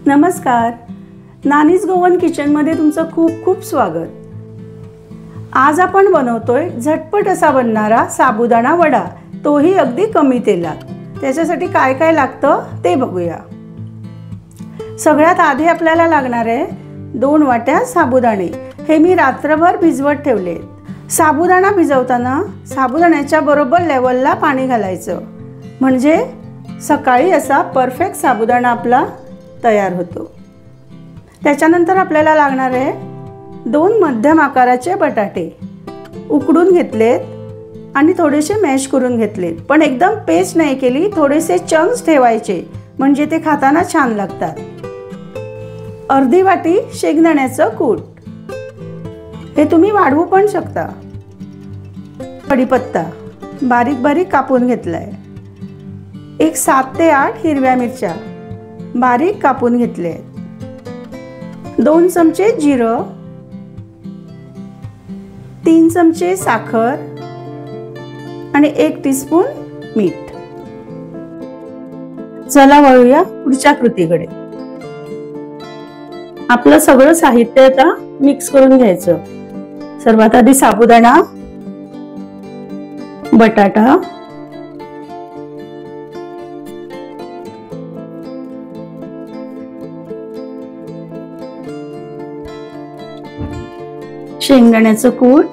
नमस्कार, nannies Goan किचनमध्ये तुमचं खूप खूप स्वागत। आज आपण बनवतोय झटपट असा बनणारा साबुदाणा वडा, तोही अगदी कमी तेलात। त्याच्यासाठी काय काय लागतं ते बघूया। सगळ्यात आधी आपल्याला लागणार आहे 2 वाट्या साबुदाणे। हे मी रात्रभर भिजवत ठेवले। साबुदाणा भिजवताना साबुदाण्याच्या बरोबर लेवलला पाणी घालायचं, म्हणजे सकाळी असा परफेक्ट साबुदाणा आपला तयार होतो। त्याच्यानंतर आपल्याला लागणार आहे 2 मध्यम आकाराचे बटाटे उकडून घेतलेत आणि थोडेसे मॅश करून घेतलेत, पण एकदम पेस्ट नाही केली, थोडेसे चंक्स ठेवायचे म्हणजे ते खाताना छान लागतात। अर्धी वाटी शेंगदाण्याचं कूट, हे तुम्ही वाढवू पण शकता। कढीपत्ता बारीक बारीक कापून घेतलाय। एक 7 ते 8 हिरव्या मिरच्या बारीक कापून घेतले। 2 चमचे जिरं, 3 चमचे साखर आणि 1 टीस्पून मीठ। चला वळूया पुढच्या कृतीकडे। आपलं सगळं साहित्य आता मिक्स करून घ्यायचं। सर्वात आधी साबुदाणा, बटाटा, शेंगदाण्याचं कूट,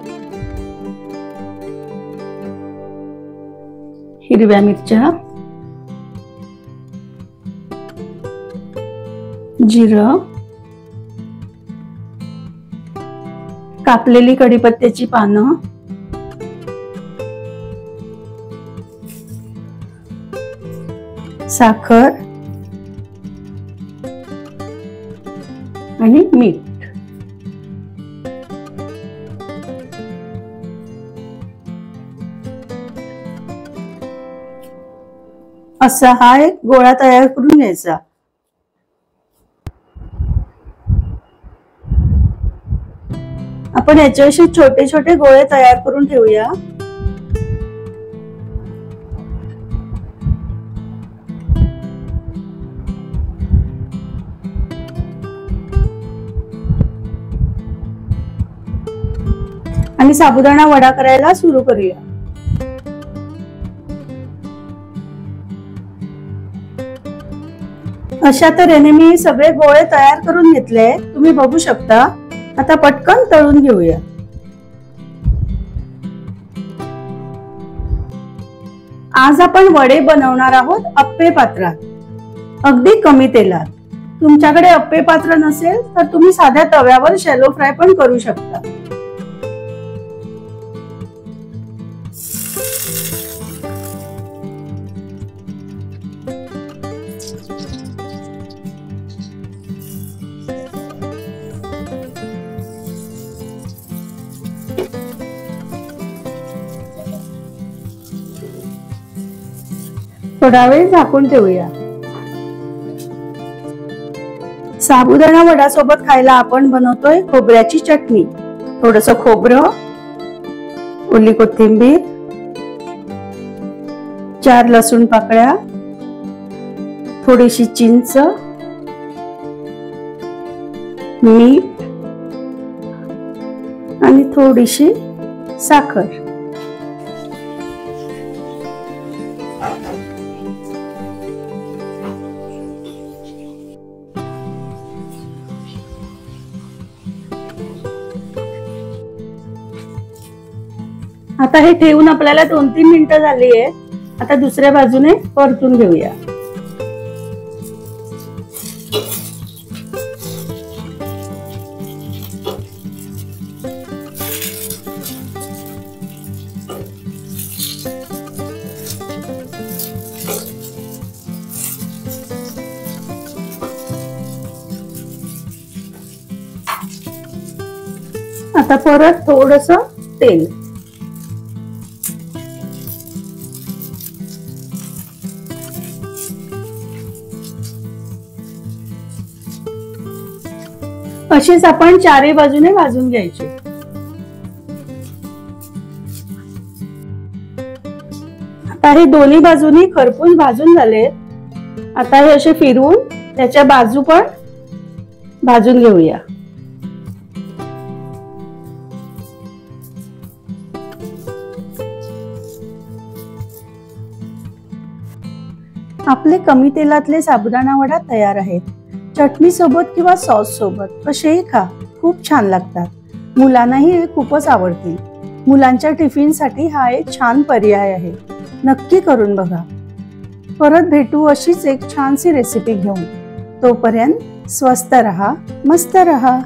हिरव्या मिरच्या, जिरं, कापलेली कढीपत्त्याची पानं, साखर आणि मीठ। असा हा एक गोळा तयार करून घ्यायचा। आपण याच्याशी छोटे छोटे गोळे तयार करून ठेवूया। आणि साबुदाणा वडा करायला सुरू करूया। अशा तऱ्हेने मी सगळे गोळे तयार करून घेतले, तुम्ही बघू शकता। आता पटकन तळून घेऊया। आज आपण वडे बनवणार आहोत अप्पे पात्रात, अगदी कमी तेलात। तुमच्याकडे अप्पे पात्र नसेल तर तुम्ही साध्या तव्यावर शॅलो फ्राय पण करू शकता। थोडा वेळ झाकून ठेवूया। साबुदाणा वडा सोबत खायला आपण बनवतोय खोबऱ्याची चटणी। थोडंसं खोबरं, ओली कोथिंबीर, 4 लसूण पाकळ्या, थोडीशी चिंच, मीठ आणि थोडीशी साखर। आता हे ठेवून आपल्याला 2-3 मिनिटं झाली आहे। आता दुसऱ्या बाजूने परतून घेऊया। आता परत थोडंसं तेल, अशीच आपण चारही बाजूने भाजून घ्यायची। आता हे दोन्ही बाजूनी खरपूस भाजून झाले। आता हे असे फिरवून त्याच्या बाजू पण भाजून घेऊया। आपले कमी तेलातले साबुदाणा वडा तयार आहेत। चटणी सोबत किंवा सॉस सोबत कसेही खा, खूप छान लागतात। मुलांनाही हे खूपच आवडतील। मुलांच्या टिफिनसाठी हा एक छान पर्याय आहे, नक्की करून बघा। परत भेटू अशीच एक छानशी रेसिपी घेऊन। तोपर्यंत स्वस्त रहा, मस्त रहा।